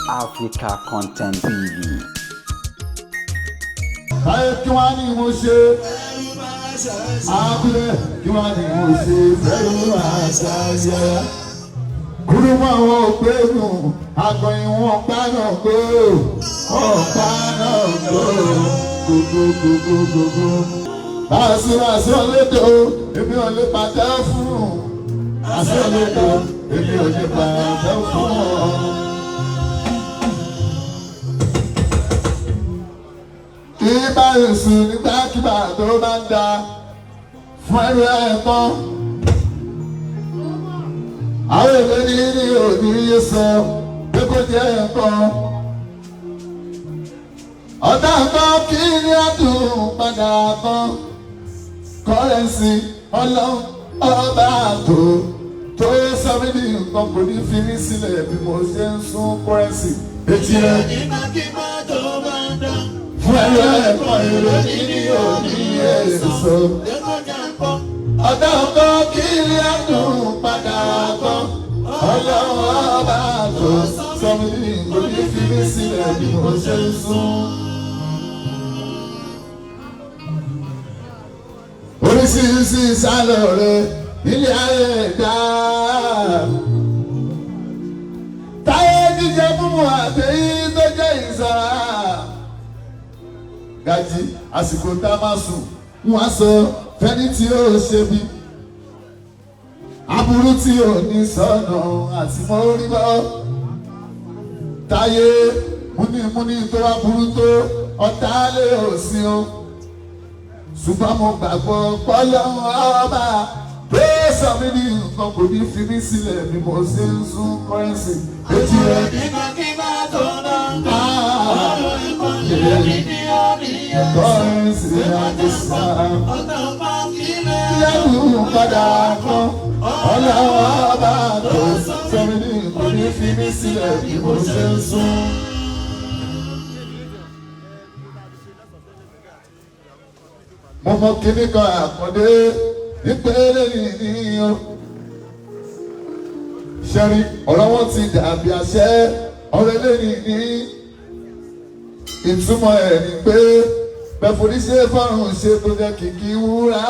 Africa Content TV. Báyọ̀ kí wọ́n á ní mo ṣe abúlé kí wọ́n á ní mo ṣe fẹ́rù àṣàyẹ. Kúrú mọ́ àwọn òpénu àgbọ̀yìn wọn paná gbó wọn paná gbó gbogbogbogbogbò. Àṣọ lédò èmi ò lè pàtẹ fún àṣọ lédò èmi ò lè pàtẹ fún ọ. Ìbá èsù nígbàkigbà tó bá ń da fún ẹrù ẹ̀kọ́. Àwọn èlé ní òní yé sọ pé kó jẹ́ ẹ̀kọ́. Ọ̀tá nǹkan kí ní àdùn padà kan. Kọ́rẹ́nsì ọlọ́run ọba àtò tó sọ mí ní nǹkan kò ní fi mí sílẹ̀ bí mo ṣe ń sún kọ́rẹ́nsì. Etí rẹ̀ nígbàkigbà tó bá ń da fún ẹrù ẹ̀kọ́ ìròyìn ní òní èso. Ọ̀dọ́ ọkọ̀ kí ní àdùn padà kan. Ọlọ́run ọba àtò sọ mí ní kò ní fi mí sílẹ̀ bí mo ṣe ń sún. Oríṣiríṣi ìsàlọ̀ rẹ̀ nílé ayé ẹ̀dá. Táyé jíjẹ fúnmu àtẹ̀yí tó jẹ́ ìsara. Gàjí àsìkò tá a máa sùn wọ́n á sọ fẹ́ni tí ó ṣe bí. Aburú tí ò ní sọ̀nà àti mórí bọ́. Táyé múnímúní tó wá burú tó ọ̀tá lè ò sí o. Ṣùgbọ́n mo gbàgbọ́ pọ́lọ́run ọba pé sọ mí ní nǹkan kò ní fi mí sílẹ̀ bí mo ṣe ń sún kọ́rẹ́nsì. Etí rẹ̀ nígbàkigbà tó náà ń bá ọ̀rọ̀ ìkọ́lé ní oríyẹ. Kọ́rẹ́nsì àdìsá yẹ́nu padà kan. Ọlọ́run ọba tó sọ mí ní nǹkan kò ní fi mí sílẹ̀ bí mo ṣe ń sún. Mo mọ kíní kan àkọ́dé nípele nìyíyan. Ṣẹ́rí ọ̀rọ̀ wọn ti dàbí àṣẹ ọ̀rọ̀ eléyìí ní ìtumọ̀ ẹ̀ ní pé bẹ́fọ̀díṣẹ́ fọ́rùn ṣe tó jẹ́ kìkì wúrà.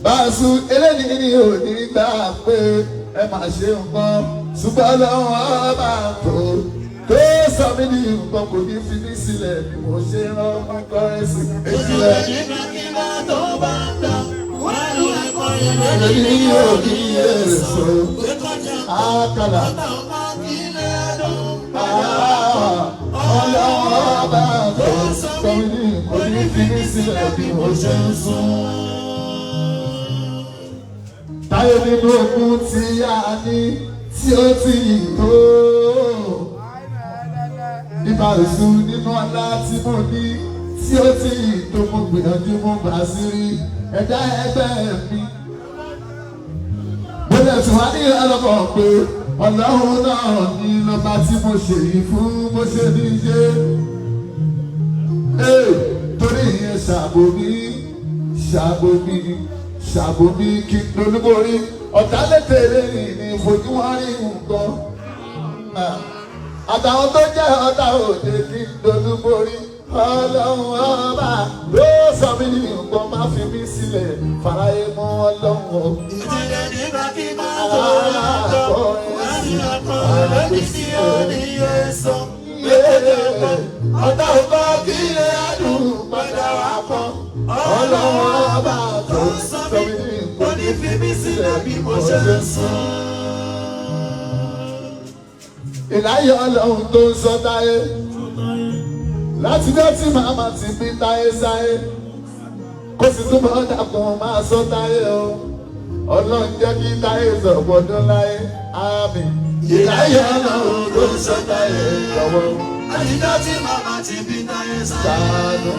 Báṣu eléyìí ní òní gbà pé ẹ máa ṣe nǹkan ṣùgbọ́n lọ́wọ́ ọba tó sọ mí ní nǹkan kò ní fi mí sílẹ̀ bí mo ṣe rán ọmọ kọ́rẹ́nsì. Èyí rẹ̀ nígbàkigbà tó bá ń dà wọ́n lù ẹ̀kọ́ ìrẹ̀lẹ̀ ní òní èso. Àkàlà ọlọ́wọ́ ọba tó sọ mí ní nǹkan kò ní fi mí sílẹ̀ bí mo ṣe ń sún. Táyé nínú ogun tí a ní tí ó ti yìn tó. Nípa èso nínú ọlá tí mo ní tí ó ti tó mo gbìyànjú mo gbà sí rí ẹ̀dá ẹgbẹ́ mi. Mo lè tún wá ní ọlọ́kọ̀ pé Ọlọ́run náà ní lọ́ba tí mo ṣe yìí fún bó ṣe ní ṣe. Torí ìyẹn ṣàbò mi kí n lolúborí ọ̀tá lẹ́tẹ̀ẹ́lẹ́ ní ìfojú wọn rí nǹkan. Àtàwọn tó jẹ́ ọ̀tá òde kí n dolú borí. Ọlọ́run ọba ló sọ mí ní nǹkan má fi mí sílẹ̀ fàráyé mọ́ Ọlọ́run. Ìdílé nígbàkigbà tó yàtọ̀ wọ́n ní ọkọ̀ lórí sí oníyẹ sọ. Ọ̀tá ọba kí lè adùn padà wá pọ̀. Ọlọ́run ọba tó sọ mí ní nǹkan ní fi mí sílẹ̀ bí mo ṣe ń sùn. Ìláyọ̀ Ọlọ́run tó ń sọ táyé láti dé tí màmá ti bí táyé sáyé kó sì túbọ̀ dàkún máa sọ táyé o. Ọlọ́run jẹ́ kí táyé sọ̀gbọ́dún láyé àmín. Ìláyọ̀ Ọlọ́run tó ń sọ táyé lọ́wọ́ láti dé tí màmá ti bí táyé sáyé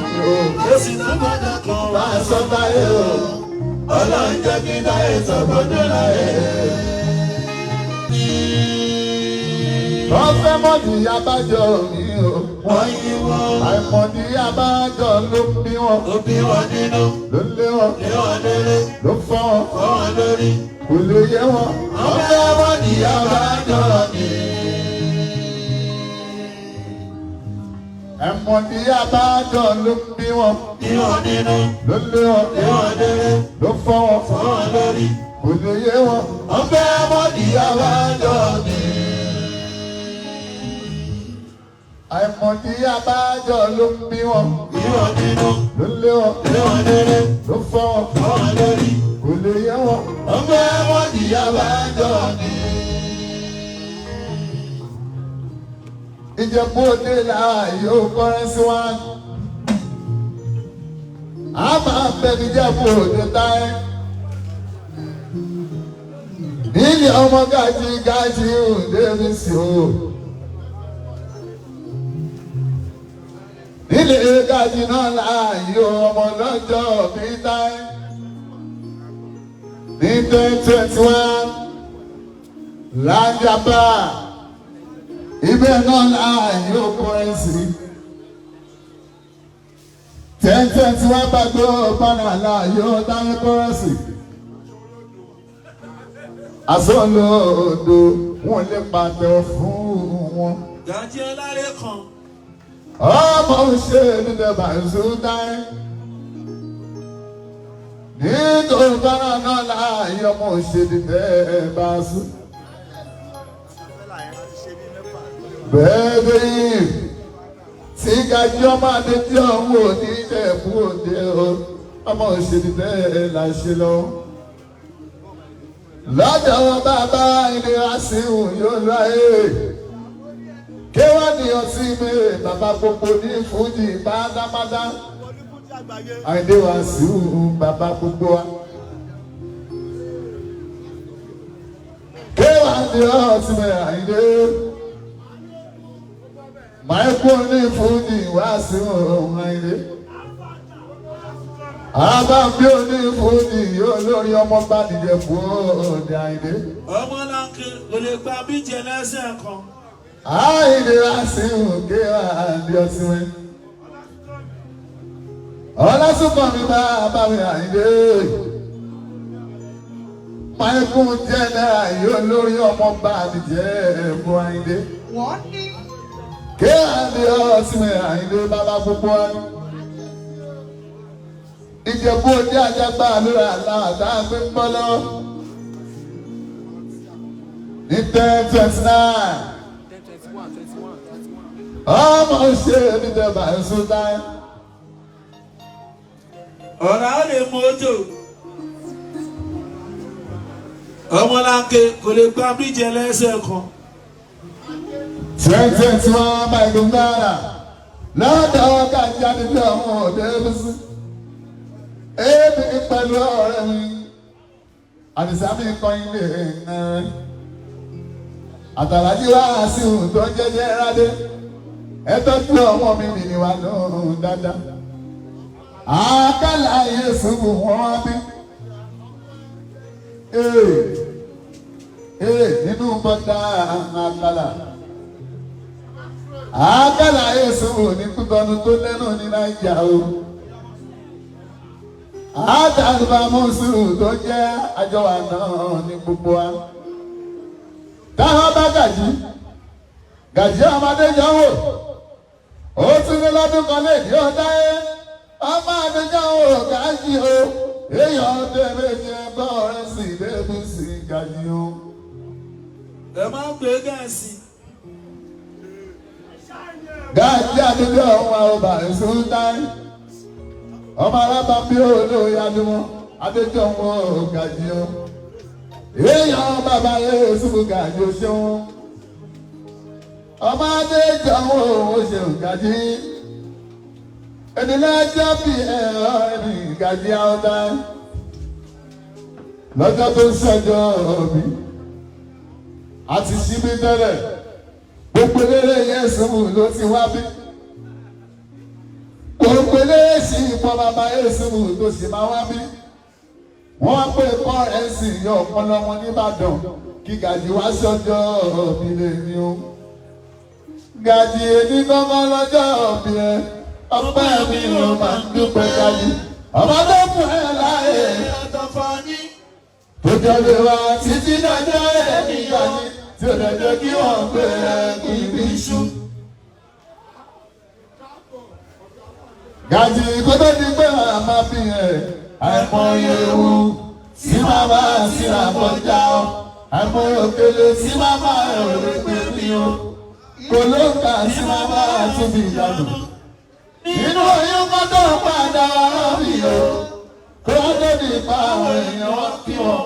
kó sì túbọ̀ dàkún máa sọ táyé o. Ọlọ́run jẹ́ kí táyé sọ̀gbọ́dún láyé. Wọ́n fẹ́ mọ̀dí abájọ mi o. Wọ́n yí wọ́n. Àìmọ̀dí abájọ ló bí wọn. Ó bí wọn nínú. Ló lé wọn. Lé wọn léré. Ló fọ́ wọn. Fọ́ wọn lórí. Kò lè yé wọn. Wọ́n fẹ́ mọ̀dí abájọ mi. àìmọ̀dí àbájọ ló bí wọn. bí wọn nínú. ló lé wọn. lé wọn léré. ló fọ́ wọn. fọ́ wọn lórí. kò lè yé wọn. ọ̀fẹ́ àìmọ̀dí àbájọ ni. àìmọ̀dí àbájọ ló bí wọn. bí wọn nínú. ló lé wọn. lé wọn léré. ló fọ́ wọn. fọ́ wọn lórí. kò lè yé wọn. ọ̀fẹ́ àìmọ̀dí àbájọ ni. Ìjẹ̀bú Òde láàyè ó kọrin sí wa. A máa bẹ níjẹ̀bú Òde táyé. Nílé ọmọ Gájí Òde mi sí o. Nílé Gájí náà láàyè ọmọ lọ́jọ́ bí táyé. Ní 2021 lájàmbá. Ibẹ̀ náà láàyè ó kọrin sí. 1021 gbàgbé ọ̀pánà láàyè ó dáyé kọrin sí. Àsọ̀lódò wọn lè pàtẹ fún wọn. Gàjí ọlárẹ kan. Ọmọ òṣèlú dẹ̀bà ìṣúdáyé. Nítorí ọ̀pánà náà láàyè ọmọ òṣèlú dẹ̀bà sùn. Bẹ́ẹ̀ni tí Gàjí ọmọ adéjì ọ̀hún òní Ìjẹ̀bú Òde o, ọmọ òṣèlú bẹ́ẹ̀ là ṣe lọ. Lọ́jọ́ wọn bàbá ìlera sí ìhùn yóò láyé. Ké wá ní ọtí mi bàbá gbogbo ní fújì pátápátá. Àìdé wá sí ìhùn bàbá gbogbo wa. Ké wá ní ọtí mi àìdé. Máìkú ní fújì wá sí ohun ayé. Àbábí oní fújì yóò lórí ọmọ bá dìde fún òde ayé. ọmọ láńkì kò lè gba bíjẹ lẹ́sẹ̀ kan. Ayé wá sí òkè àbí ọtí wẹ́. Ọlásùnkàn mi bá báwí àyè. Máìkú jẹ́ náà yóò lórí ọmọ bá dìde fún ayé. Wọ́n ní. Ké àbí ọtí wẹ́ àyè bàbá gbogbo wa. Ìjẹ̀bú Òde àjàgbá lórí àlàáta gbé ń bọ́ lọ. Ní 1029. Ọmọ ṣe onídẹ̀bà ẹ̀sùn táyé. ọ̀rá ó lè mú ojò. ọmọ láńkì kò lè gba bíjẹ lẹ́sẹ̀ kan. 1021 Michael Ngara. Lọ́dọ̀ Gàjí àdìgbò ọmọ òde bísí. Èmi pẹ̀lú ọ̀rẹ́ mi. Àdìsá mi kọ́ ilé ẹ̀rẹ́. Àtàlájí wá sí ohun tó jẹ́jẹ́ rádé. Ẹ tọ́jú ọmọ mi nìyí wá lóhùn dáadáa. Àkàlà Yéṣu wọ́n bí. Nínú bọ́dá àkàlà. Àkàlà Yéṣu ní kútọ́nu tó lẹ́nu ní Nàìjíríà o. Àtàlùbà mọ́sùlù tó jẹ́ àjọwà náà ní gbogbo wa. Táwọn bá Gàjí ọmọdé jọ̀wọ́. Ó tún ní lọ́dún kan lè ní ọ̀dá ẹ́. Ọmọ àdéjọ́wọ́ Gàjí o. Èèyàn tẹ̀lé jẹ́ bọ́ọ̀rẹ́ sí débi sí Gàjí o. ẹ máa ń gbé gẹ̀ẹ́sì. Gàjí àdéjọ́ ọmọ ọba ẹ̀sùn táyé. Ọmọ alábàápí olóyè adúmọ̀ adéjọ́wọ́ Gàjí o. Èèyàn bàbá Yéṣu Gàjí o ṣeun. Ọmọ adéjọ́wọ́ oṣù Gàjí. Ènìlẹ́jọ́ bí ẹ̀rọ ẹni Gàjí àwọ̀dá. Lọ́jọ́ tó ń ṣẹjọ́ mi. A ti ṣí bí tẹ́lẹ̀. Gbogbo eléré Yéṣu ló ti wá bí. Gbogbo eléré sí ipò bàbá Yéṣu tó sì máa wá bí. Wọ́n pè kọ́ ẹ̀sìn yọ ọpọlọ wọn nìbàdàn kí Gàjí wá ṣọjọ́ mi lè ní o. Gàjí èdè gbọ́ngàn lọ́jọ́ òbí ẹ. Ọpẹ́ mi ló máa ń dúpẹ́ Gàjí. Ọmọ tó fún ẹ láàyè. Tó jọlé wa títí dájọ́ ẹ̀ ní Gàjí. Tí ò dẹ̀jọ́ kí wọ́n gbé ẹ kí ibi iṣu. Gàjí kó tó di pé màmá bí ẹ̀ àìmọye ewu tí màmá sí làbọ̀já ọ́ àìmọye òkèlè tí màmá ẹ̀ ò lè gbé ní o kò ló ń kà tí màmá tún fi ìyànà nínú oyún kan tó ń padà wá bí o kó wá tó di pa àwọn èèyàn wọn kí wọn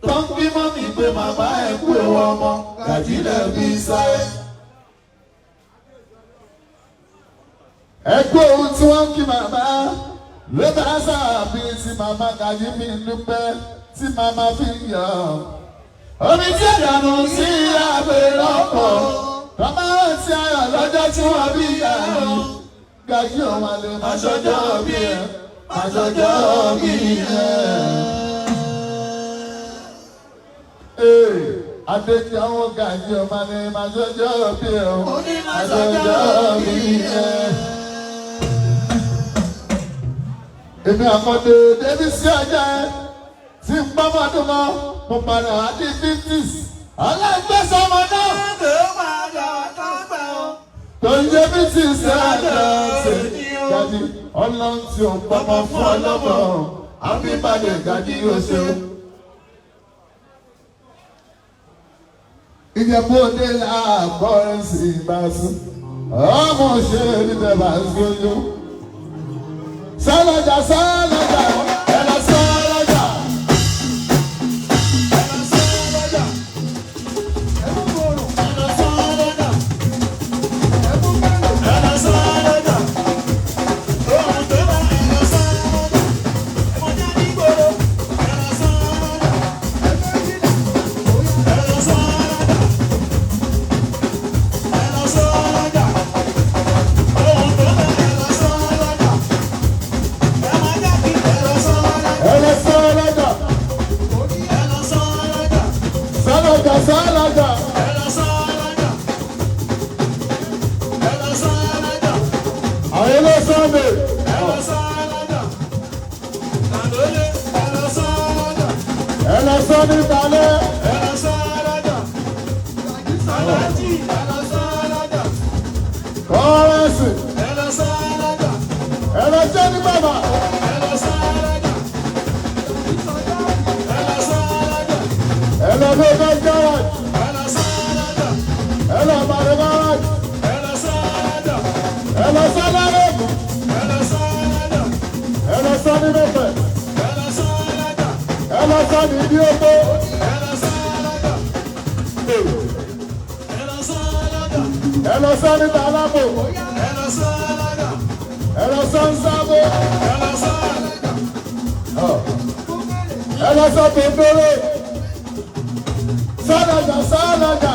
tó ń kí mọ́mì pé màmá ẹ̀ kú ewu ọmọ Gàjí lẹ̀ bí sáré. Ẹgbẹ́ ohun tí wọ́n kí màmá ló bá sábì tí màmá Gàjí fi ń dúpẹ́ tí màmá fi ń yọ̀. Omi tí ìdànù sí abẹ́rẹ́ ọkọ̀ bàbá ti ayọ̀ lọ́jọ́ tí wọ́n bí ìyàwó. Gàjí ọmọ lè má ṣọjọ́ bí ẹ̀ má ṣọjọ́ bí ẹ̀. Adéjì àwọn Gàjí ọmọ lè má ṣọjọ́ bí ẹ̀ má ṣọjọ́ bí ẹ̀. Èmi àkọ́dé débi sí ọjà ẹ tí ń bá máa dùn mọ́ mo padà wá di 50s ọlọ́gbẹ́sọ ọmọ náà tó ń jẹ́ 50s ṣe Gàjí ọlọ́run tí ò ń pamọ́ fún ọlọ́mọ àbíbalẹ̀ Gàjí yóò ṣe. Ìjẹ̀bú òde làbọ̀ ẹ̀ sì bá sùn ọmọ òṣèré níbẹ̀ bá ń gbójú. Sálọ̀jà sálọ̀jà ẹ̀rọ sálọ̀jà. Ẹ̀rọ sálọ̀jà. Ẹ̀rọ gbòòrò. Ẹ̀rọ sálọ̀jà. Ẹ̀rọ gbòòrò. Ẹ̀rọ sálọ̀jà. Ohun tó bá ẹ̀rọ sálọ̀jà. Ẹ̀mọ̀já ní gbòòrò. Ẹ̀rọ sálọ̀jà. Ẹ̀rọ sálọ̀jà. Ẹ̀rọ sálọ̀jà. Ohun tó bá ẹ̀rọ sálọ̀jà. Sálọ̀jà sálọ̀jà. Àwọn ilé sọ́ọ̀dẹ̀. Ẹlọ sọ́ọ̀dẹ̀ ìtàlẹ̀. Kọ́rẹ́sì. Ẹlọ jẹ́ ní bàbá. Ẹlọ ló bá garage. Ẹlọ bàrẹ̀ garage. Ẹlọ sálárẹ̀ mú. Ẹlọ sọ́ni mẹ́fẹ̀. Ẹlọ sọ́ni ibi oko. Ẹlọ sọ́ni tàlámù. Ẹlọ sọ́ni sábò. Ẹlọ sọ́ tòǹdóró. Sálọ̀jà sálọ̀jà.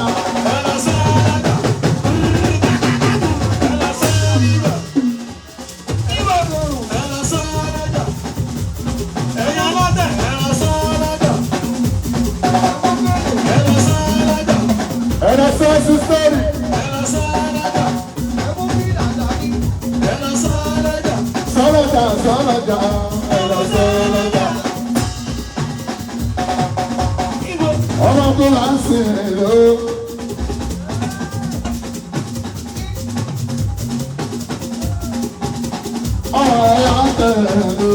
Ẹ̀rọ sọ́ọ̀sì sọ́ọ̀rì. Sálọ̀jà sálọ̀jà. Ẹ̀rọ sálọ̀jà. Ọmọ tó là ń sìn ló. Ọmọ ẹ̀yà ń tẹ̀lé ló.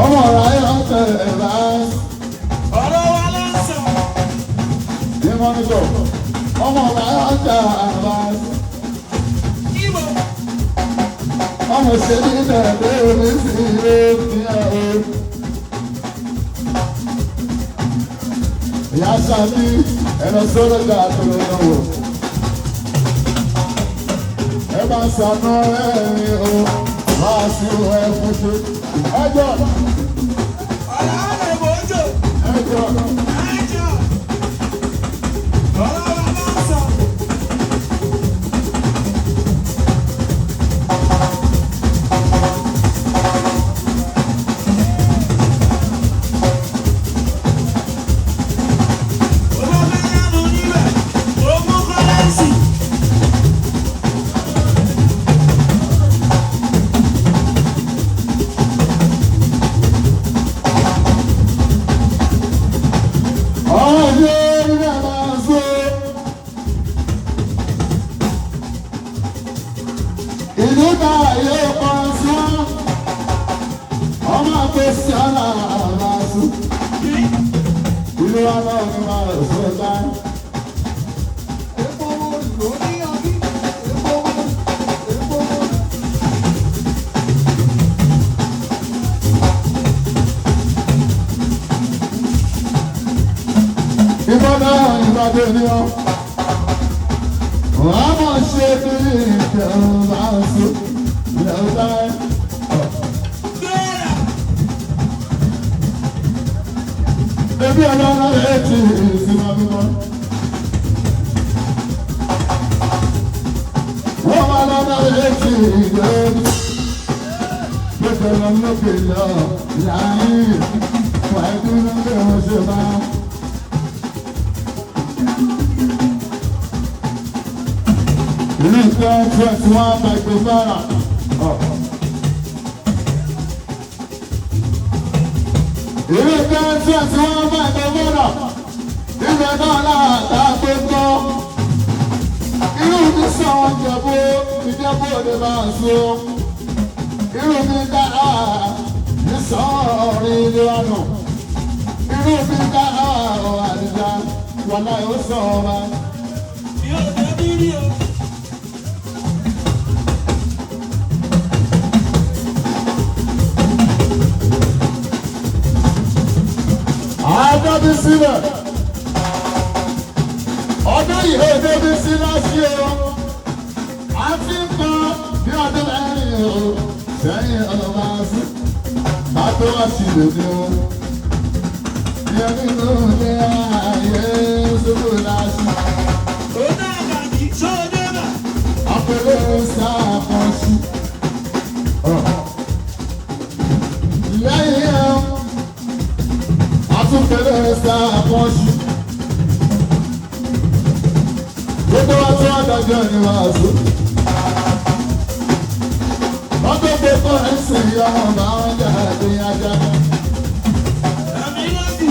Ọmọ ẹ̀yà ń tẹ̀lé lá. Ọ̀rọ̀ wa ló ń sọ. Ní mọ́nítọ̀, ọmọ ẹ̀yà ń tẹ̀lé lá. Ọmọ ìṣèlú ìdẹ̀ẹ̀dẹ̀ omi sí ilé ní ẹ̀rọ. Ìyá Ṣadí ẹ̀rọ sọ́lọ́jà tó lọ́wọ́. Ẹ bá ṣàánú ẹ̀rín o, máa sí ẹ̀ fún ṣe. Ẹjọ́. Ọ̀rọ̀ àwọn ìbòjò. Ẹjọ́. Ẹjọ́. Ọ̀rọ̀ wa ló ń sọ. ọmọ àpèsè ọ̀la àmàṣù ìlú wa náà ni máa rò sí ọ̀gá. Ìbàdàn Ìbàdàn ni ọ́ wọ́n á mọ̀ ṣe bí ìjẹun máa ń sùn ilẹ̀ ọ̀gá ẹ̀. Ebi ọlọ́run rẹ̀ ti ìsinmi mímọ́. Wọ́n máa lọ́nà rẹ̀ ti ìgbẹ́ni. Gbogbo ọ̀nà lókè lọ láàyè. Wà á dúró bí wọ́n ṣe máa. Ilé ìfẹ́ tí wọ́n bá gbé bára. Ilé ìfẹ́ tí wọ́n bá gbé bára. Ibẹ̀ náà láàtà pé gbọ́. Irú mi sọ̀rọ̀ ìjẹ̀bú òde máa so. Irú mi dára ní sọ̀rọ̀ ilé ọ̀nà. Irú mi dára àdìjà wàlá yóò sọ̀rọ̀ wa. Yóò débi rí o. Àádọ́bí sílẹ̀. Ọdún yìí ó débi sílẹ̀ sí o. A ti ń kọ́ bí ọdún mẹ́rin o. Sẹ́yìn ọ̀nà máa sí. Má tó wá sí lòdì o. Ìyẹn nínú ilé ayé ṣubú láṣí. Ó náà kàkí sóde mà. Ọ̀pẹ̀lẹ̀ sáà kan sí. Lẹ́yìn ẹ̀ àtúntẹ̀lẹ̀ sáà kan sí. Gbogbo wa tí wọ́n dájọ́ ni wọ́n á so. Wọ́n tó gbé kọ́ ẹ̀sìn ìyá wọn bá wọn jáde ajá. Ẹ̀mí lọ́dì.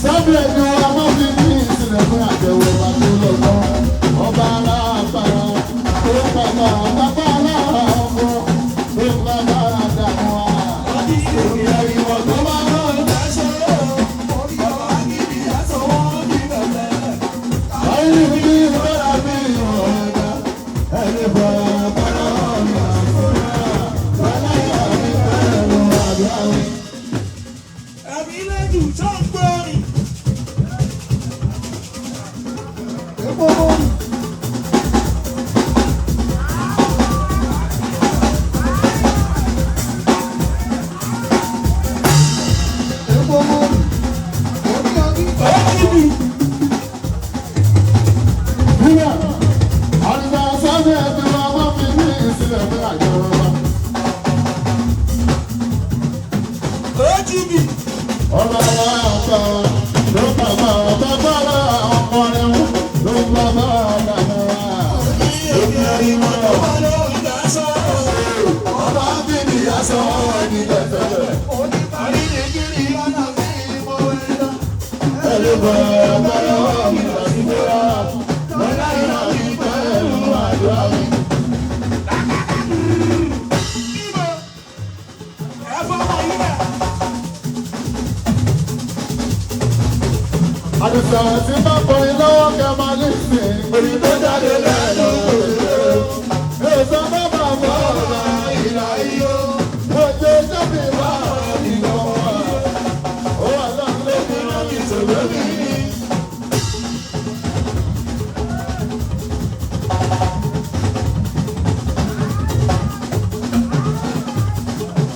Sábẹ̀ ni wọ́n máa fi ní ìsìlẹ̀ fún àjẹwò wa tó lọ́gbọ́n. Ọba aláàbàrà tó bàbá bàbá aláàbọ̀ tó bàbá àdàmú wa. Ìyá ìwọ̀n tó bá lọ ìdáṣẹ́ orí ọba gidi àtọwọ́ bí bẹ̀rẹ̀. Ayé mi ní ìbára mi ìwọ̀n ẹ̀dá. Ẹni bọ̀ bàrà ọ̀nà àfọ̀rà. Bàlá ìyá mi bẹ̀rẹ̀ lọ àgbà mi. Ẹ̀mí lẹ́dù tó ń gbórin. Àdùsá tí bá kọrin lọ́wọ́ kẹ́ máa ní sìn. Orí tó jáde lẹ́nu òṣèré. Èso bàbá bọ̀ ọ̀la ìlà iyó. Òjò jáde bá ìlọ wà. Ó wà lọ́nà lóbi náà kì í sọ̀rọ̀ mi.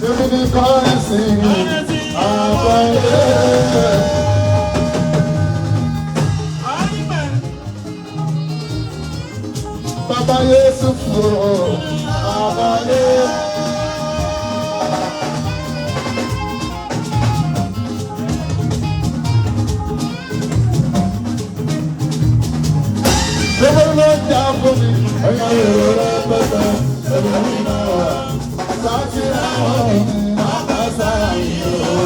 Èmi ní kọ́ ẹ̀sìn àpọ̀ ilé. Baba Yusuf Abale. Gbogbo ló ń jà fún mi, ẹ̀yà èrò rẹ̀ pẹ̀tẹ̀, ẹ̀rọ mi náà wà. Sáàtì àwọn ènìyàn àkàsà yìí o.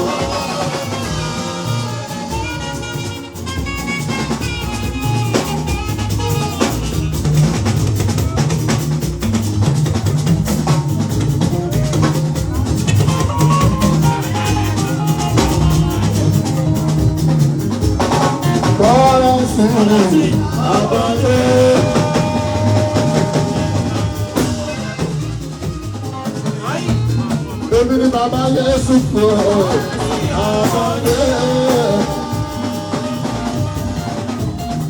Èmi ni bàbá Yésù fún ọ. Àbọ̀dé.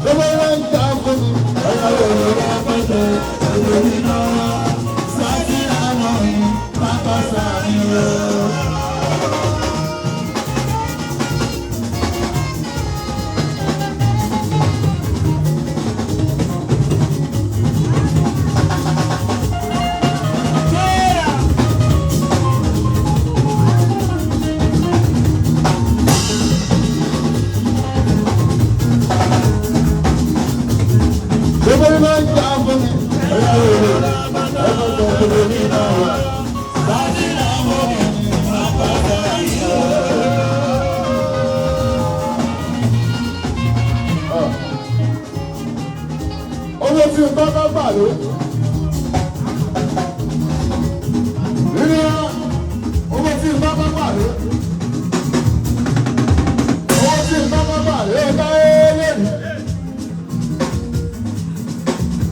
Gbogbo wọn ń ta fún mi. Ẹ̀yà lòlò lápẹ̀tẹ̀ ẹ̀rọ iná. Sáàtì àwọn yìí pápá sáré rẹ̀. Owó tí o bá bá gbà ló. Nínú owó tí o bá bá gbà ló. Owó tí o bá bá gbà ló ká lẹ́nu.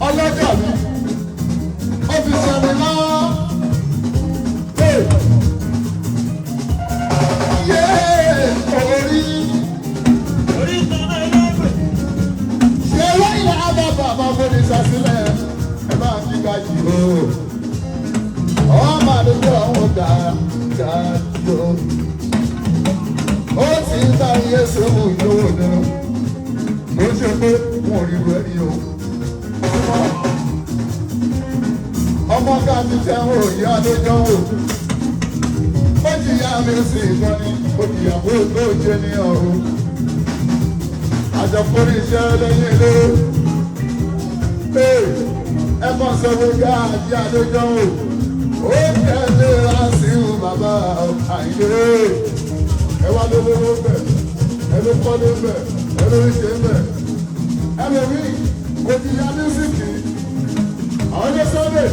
Ọlọ́jà mi, ó fi sẹ́mi náà. Ìsàsílẹ̀ ẹ máa kí gajì o. Ọmọ àdúgbò àwọn gàjò. Ó ti ń ta iye sẹ́wọ̀n ìlówó nínú. Ó ṣe pé wọn ò rí rẹ̀ ní o. Ọmọ ká ti tẹ́wọ̀n ìyá lójọ́ wò. Ó jìyà mi sí ìkànnì. Ó jìyà bó tó jẹ ní ọ̀run. Àjọpọ̀ iṣẹ́ lẹ́yìn ilé. Ẹ̀fọn sọ̀rọ̀ ká àti àdójọ́ wò. Ó tẹ̀lé àṣìwò bàbá àyè. Ẹ wá ló lówó bẹ̀, ẹ ló kọ́ ló bẹ̀, ẹ ló ń ṣe bẹ̀. Ẹ lè rí òbí ya mísíkì. Àwọn ilé sọ́dẹ̀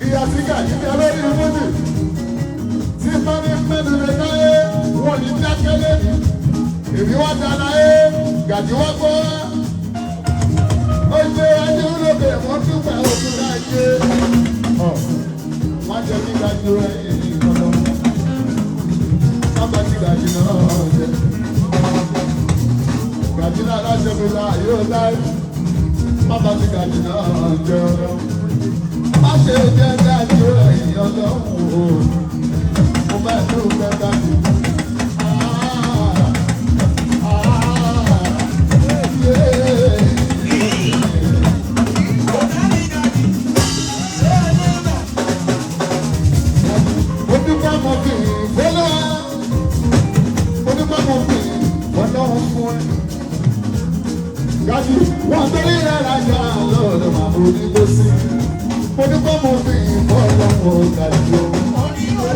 ìyá sígà yìí lórí ìmúdì. Tí Fámi mẹ́nu lè káyé, wọ́n ní dákẹ́ lẹ́nu. Èmi wá dáná yé, gàdí wá gbọ́. Oye ajé olóògbé wọ́n tún gbà òkú láyé. Má jẹ́ kí gàdí ẹ̀yìn ìkọlọ́. Má bá ti gàdí náà jẹ. Gàdí náà láṣẹ mi la yóò láyé. Má bá ti gàdí náà jẹ ọ̀rọ̀. Má ṣe jẹ́ gàdí ẹ̀yìn ọlọ́run. Mo bá ẹ̀ tó fẹ́ gàdí. Wọ́n torí rẹ̀ rájà lọ́dọ̀ máa mú ní kó sí. Mo ní kó mo fi ìbọn lọ́wọ́ gàdú.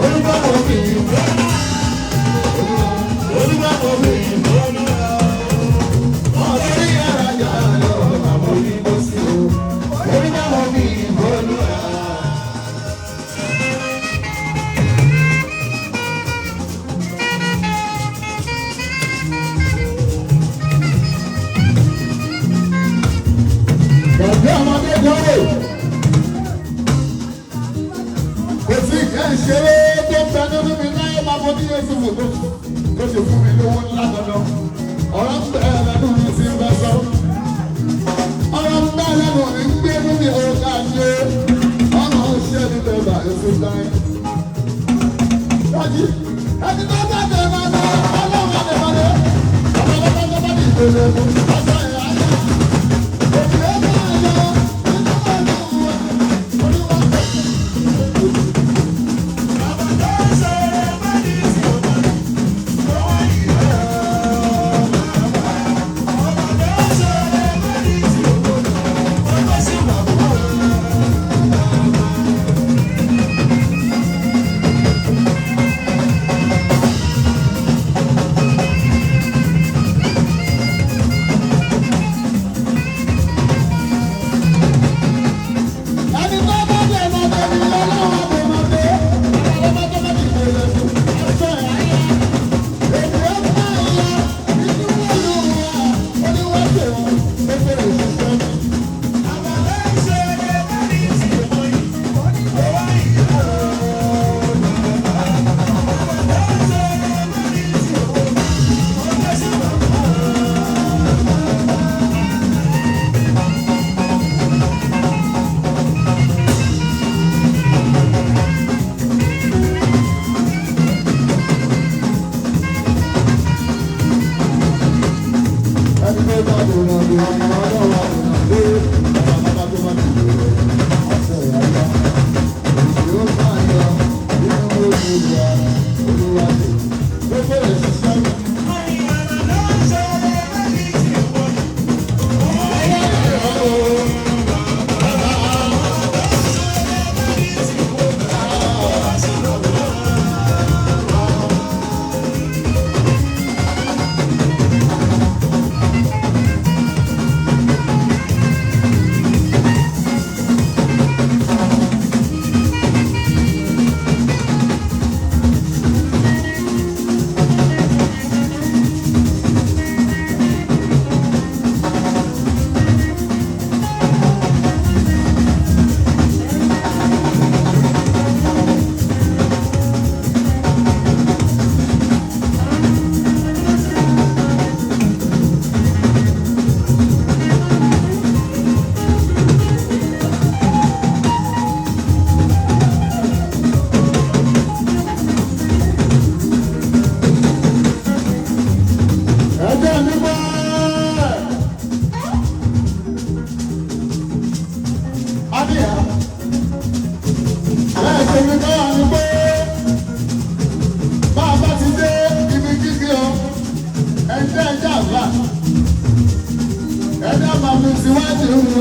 Onígbà mo fi ìbọn. Onígbà mo fi ìbọn lọ́wọ́. Wọ́n torí rẹ̀ rájà lọ́dọ̀ máa mú ní kó sí. Onígbà mo fi ìbọn lọ́wọ́. Kò sí ìṣeré tó ń bẹ nínú mi láyé máa mọ bí Yéṣu wò tó ṣe fún mi lówó ńlá dandan. Ọ̀rọ̀ ń bẹ lẹ́nu mi ti ń bẹ sọ. Ọ̀rọ̀ ń bẹ lẹ́nu mi ń gbé níbi ọ̀gá ṣe. Ọ̀nà ṣe ní bẹ̀rẹ̀ Yéṣu láyé. Dájú ẹni tó dájú ẹ̀ máa ń bẹ ọlọ́run àdèmọ́lé. Ọmọ ọlọ́pàá tó bá ní ìpele ẹ̀kọ́. Ọjọ́ ìyá ayé. Òkè ẹ̀ máa yọ.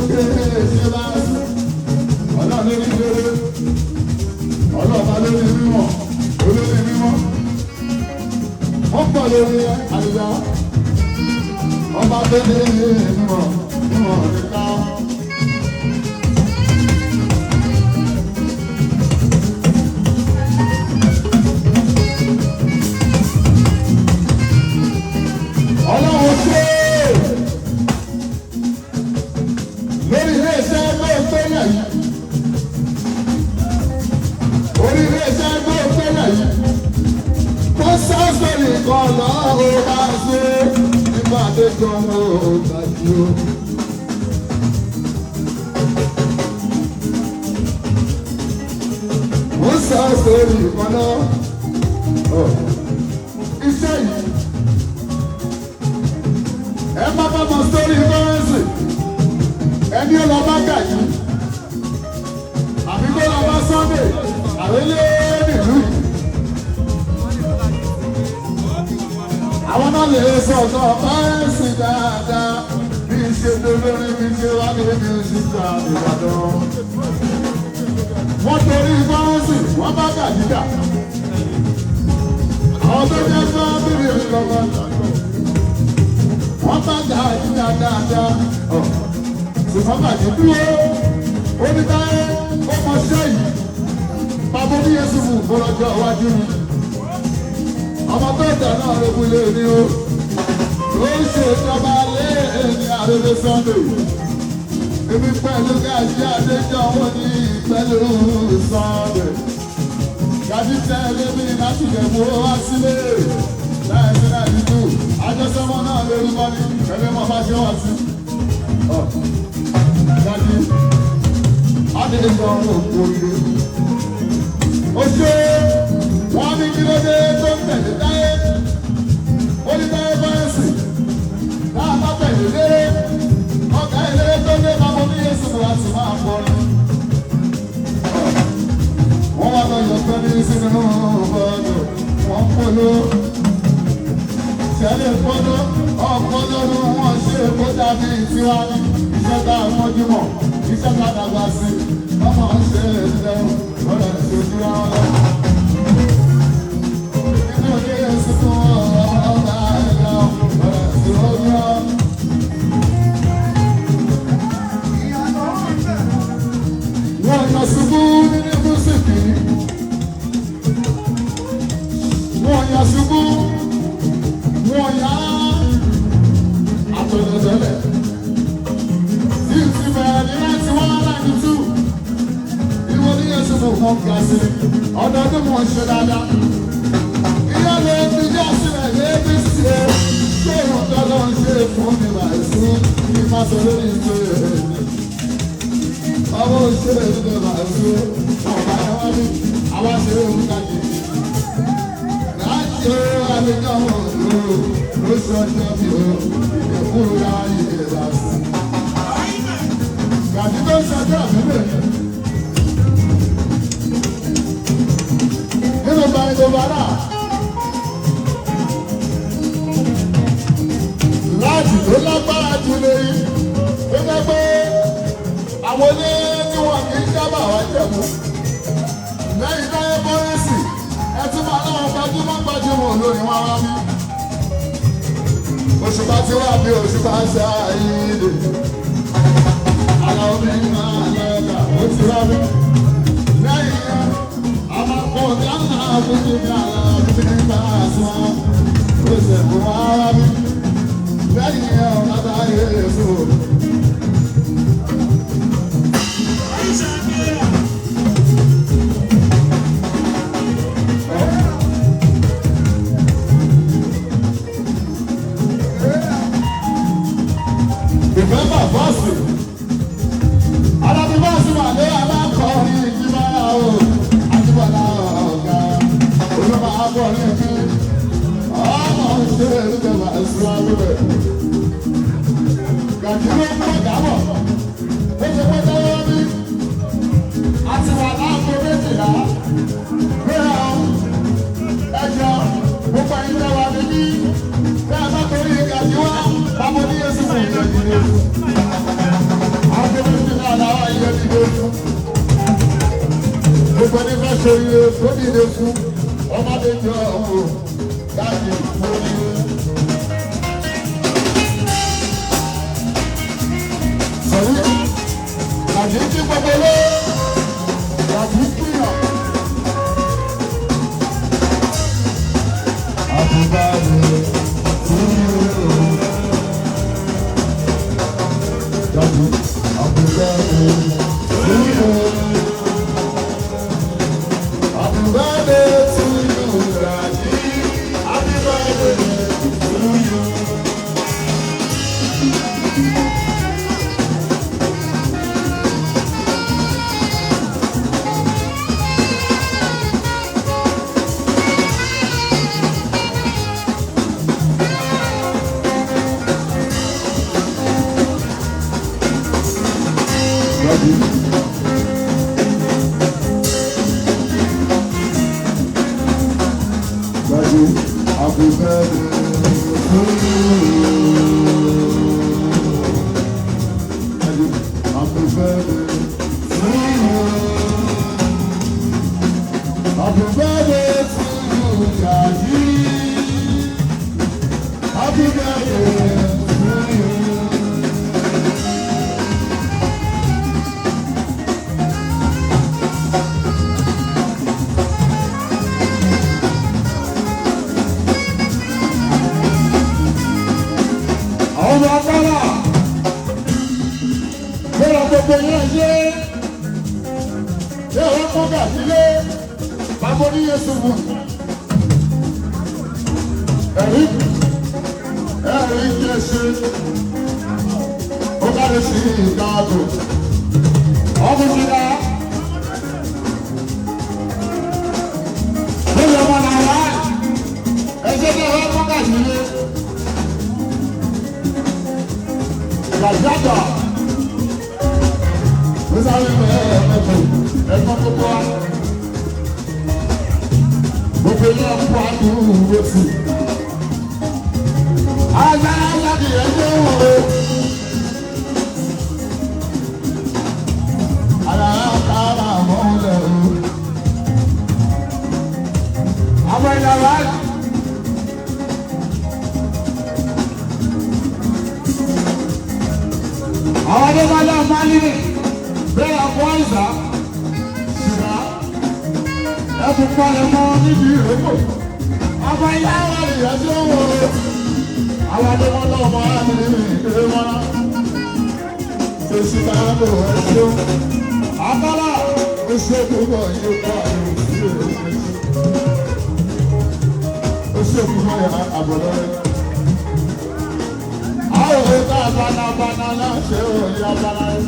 kékeré ṣe bá sùn. Ọlọ́run lórí lórí. Ọlọ́ọ̀bá lórí mímọ́. Olórí mímọ́. Wọ́n pọ̀ lórí àlùyá. Ọba tó ní mímọ́. Mímọ́ nípa. Ọlọ́run ṣe lórí ilé-iṣẹ́ gbóògbélẹ̀ yìí. Orí ilé-iṣẹ́ gbóògbélẹ̀ yìí. Tó sọ́sọ́rì kan lọ́wọ́ bá ṣe nípa àdéjọ́ ọmọ ògbàjú. Ó sọ́sọ́rì kan lọ́wọ́. Iṣẹ́ yìí. Ẹ má bá mọ sórí kọ́rẹ́nsì. Ẹni ó lọ bá gàjú. Àbí kó lọ bá Sunday. Àrélé nìlú yìí. Àwọn náà lè sọ̀tọ̀ kọ́rẹ́nsì dáadáa. Bí ṣe lórí bí ṣe wá ní ibi ìṣìṣà Ìbàdàn. Wọ́n torí kọ́rẹ́nsì, wọ́n bá gàjú dà. Àwọn tó jẹ́ fún bíbí ìlọ́gbọ́n. Wọ́n bá ga ìdíjà dáadáa. Ṣùgbọ́n bàjẹ́ dúró. Ó ní táyé ó mọ ṣẹ́ yìí. Bàbá bí Yéṣu fún ìfọlọ́jọ́ iwájú mi. Ọmọ tó dà náà ló kú lé ní o. Ó ń ṣe ìjọba lé ní àrèlé Sunday. Èmi pẹ̀lú Gàjí Adéjọ́ wọn ní pẹ̀lú Sunday. Gàjí tẹ́lẹ̀ mi láti lè mú wá sílé. Láìsí náà dídú. Àjọṣẹ́mọ́ náà lórí mọ́ni, ẹgbẹ́ mọ́ bá ṣe wà sí. Gàjí, Adéjọ́ òkú oríire. Ó ṣe wọ́n ní kí ló dé tó ń tẹ̀lé táyé. Ó ní táyé báyẹ̀sì. Náà bá tẹ̀lé léré. Ọ̀gá ìléré tó dé máa mọ bí Yéṣu wá sí máa pọ̀ ní. Wọ́n wá lọ yọ̀ pẹ́ ní sínú bọ́ọ̀lù. Wọ́n polo. Tẹ̀lé gbọ́dọ̀ ọ̀pọ̀lọ́run wọn ṣe kó dàbí tiwa ní iṣẹ́ tá a mọ́jú mọ̀, iṣẹ́ tá a dàgbà sí, ọmọ ṣe lẹ́rù, ọ̀rọ̀ ìṣojú wọn lọ. Nínú ilé ìsìnkú ọba ẹ̀yà ọ̀rọ̀ ìṣojú wọn. Wọ́n yọ ṣubú nínú mùsùlùmí. Wọ́n yọ ṣubú. Wọ́n yá àtọ̀lẹ̀dẹ̀lẹ̀ tí ti bẹ̀rẹ̀ ní 1992. Ìwọ ní Yéṣu fún wọn ga sí ọdọọdún wọn ṣe dáadáa. Ìyá lè fi já sílẹ̀ lébi ṣe ṣé ìwọ̀n tọ́lọ́ ń ṣe fún mi wà sí ìfàsọ lórí ìṣe rẹ̀. Ọmọ òṣèré ìdílé wà sí ọ̀gá ẹ̀wọ́n ní àwọn àṣírí òǹkàjì. Láti àlejò wọn ló sọ́jọ́ bí o, ìdẹ̀kùn láàyè ìdásí. Gàdí tó ń sọ́jọ́ àbílẹ̀. Nínú Bàrìkò Bàrà, láti tó lágbára jù lórí, ó jẹ́ pé àwọn ilé tí wọ́n kì í sábà wá jẹ̀mú. Lẹ́yìn táyé bọ́rẹ́sì, ẹ tún máa láwọn gbajúmọ̀ olórí wọn wá bí. Òṣùpá tí wà bí òṣùpá ṣáàyíde. Àlàó mi máa lọ́ọ̀kà ó ti wá bí. Lẹ́yìn yẹn, a máa pọ̀ ní àná àbújá ní àlàó mi bá a sùn. Ó ṣe fún wa wá bí. Lẹ́yìn yẹn, ọ̀gá bá yẹ èso. Ìfẹ́mbà bọ́ọ̀sì. Alábí bọ́ọ̀sì wà ní alákọ̀ọ́rí ìjíbára o. Àjíbọ̀lá ọ̀gá. Olúmọ akọ̀rí kí. Ọmọ ìṣe ìjọba ìṣúra lóbẹ̀. Gàdúrà tó dìde fún ọmọdé jọ ọ̀hún láti forí. Sọ̀rí àti tí gbogbo lé àti kíyàn. Àbúgbà rẹ̀ tí ó dájú àbúgbà rẹ̀ tí ó. Happy birthday to you, Raji. Happy birthday to you. Raji. Happy birthday to you. Happy birthday to you. Happy birthday to you, Daddy. Happy birthday to you. Ọmọ agbára bọ́lá gbogbo yẹn ṣe ṣé wọ́n kọ́ gà sílé bàbá oníyẹ ṣubú ẹ̀rí jẹ́ ṣe ó kárí sí ìdáàbò ọmọ ìṣẹ̀dá lórí ọmọ nàrà ẹ̀ṣẹ̀ ní wọ́n kọ́ gà sílé. Gàdúrà ló sáré ẹ̀gbọ́n gbogbo wa gbogbo ilé ọkọ̀ àdúgbò sí. Agbára láti ẹgbẹ́ wo ara kára mọ́lẹ̀ o. Àwọn ìyàrá. Àwọn ọdún máa lọ máa ní bẹ́ẹ̀ ọkọ̀ àìsà ṣùgbọ́n ẹkùn palẹ̀ mọ́ níbi ìrókò. Ọmọ ilé àwọn ènìyàn tí ó wò ó. Àwọn ọdún wọn lọ máa ní ìdílé wọn. Ṣé Chicago ẹ ṣeun? Àbálà ó ṣe púpọ̀ yóò kọ́ àyè sí èrè méjì. Ó ṣe púpọ̀ yà àbọ̀lọ́ rẹ̀. Àwọn òwe ká bánábáná náà ṣe òye abala rẹ̀.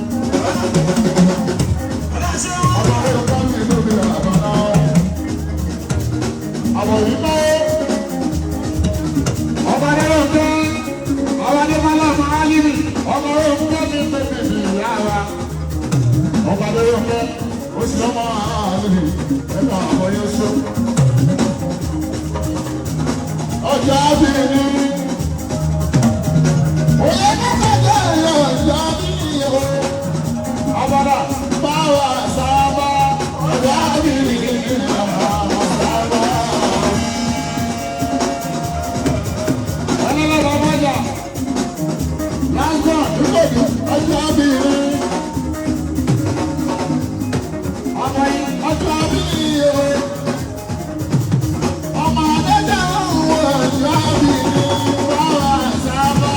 Ọmọ rẹ̀ kọ́ mi lóbi àbọ̀lá rẹ̀. Àwọn yìí náà ọmọ rẹ̀ ló kọ́ ọmọ rẹ̀ máa lọ máa lì mí. Ọmọ rẹ̀ ń kọ́ mi bèbè ní ìyá wa. Ọmọ rẹ̀ ló kọ́ ó sì lọ́mọ àárín ẹ̀ka àwọn yóò ṣó. Ọjà bí ní. Oye kọ́kọ́jọ́ ẹ̀yọ̀ ìjọ bí o. Abọ́dà báwa sábà ọjà bí àwọn sábà. Ọlọ́lọ́lọ́ ọmọjà lásán nígbòdì ọjà bí o. Ọmọ yìí ọjà bí o. Ọmọ adéjà ọ̀hún ọjà bí o. Báwa sábà.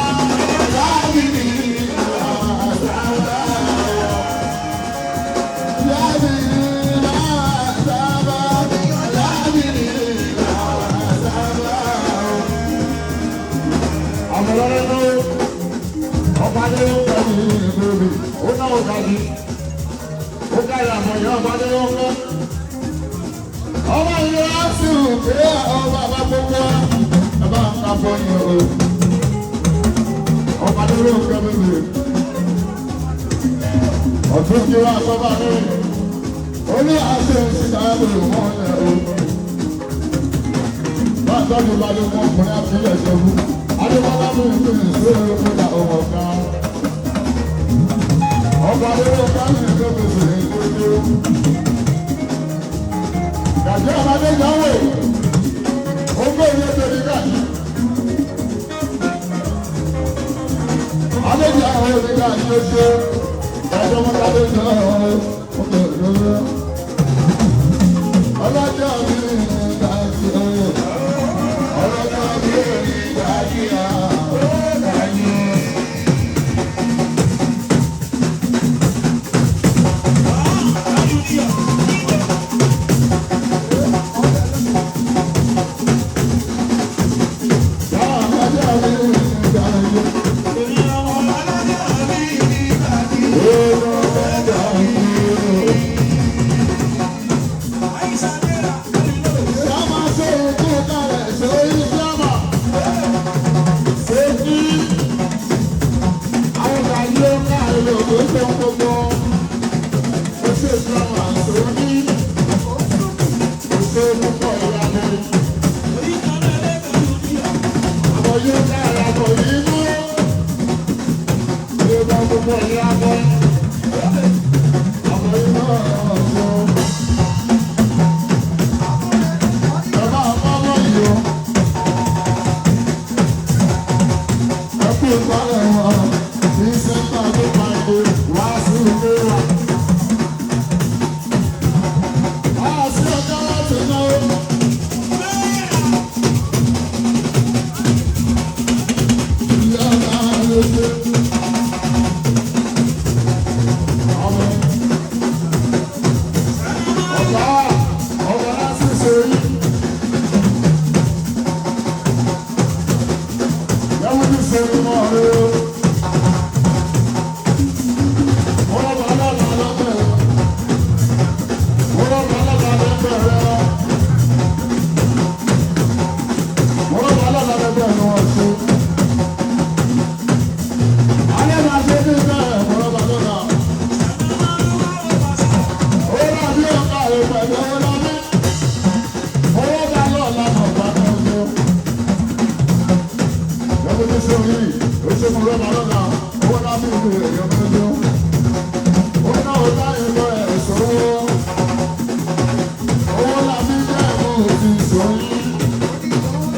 Ọmọ ìlú láti òkè ọba bá gbogbo ẹbá ń ká fọ́yìn o. Ọba lórí òkè bèbè. Ọ̀tún kí wá sọ́bà ní oní àṣẹ ìṣìdáyàbò wọn lẹ̀ o. Bá tọ́jú bá lé wọn ọkùnrin àfihàn ṣẹ́gun. Adébọ́lá mú ìpín ìṣòro ìpínlẹ̀ ọmọ kan. Ọba lórí òkè ní ìlú bèbè ìlú. Àjọ ọmọdé jáwé, ó gbé ìwé torí bẹ́ẹ̀. Àlejò àwọn onígbà yìí ó ṣe ẹjọ́ mọ́tàdé náà ó gbé ìwé. Ọlọ́jọ́ mi ìgbà yìí ọlọ́jọ́ mi ìgbà yìí Ó ṣe mo rọ́ọ̀bà lọ́la, owó lábẹ́ ìlú rẹ̀ yọ.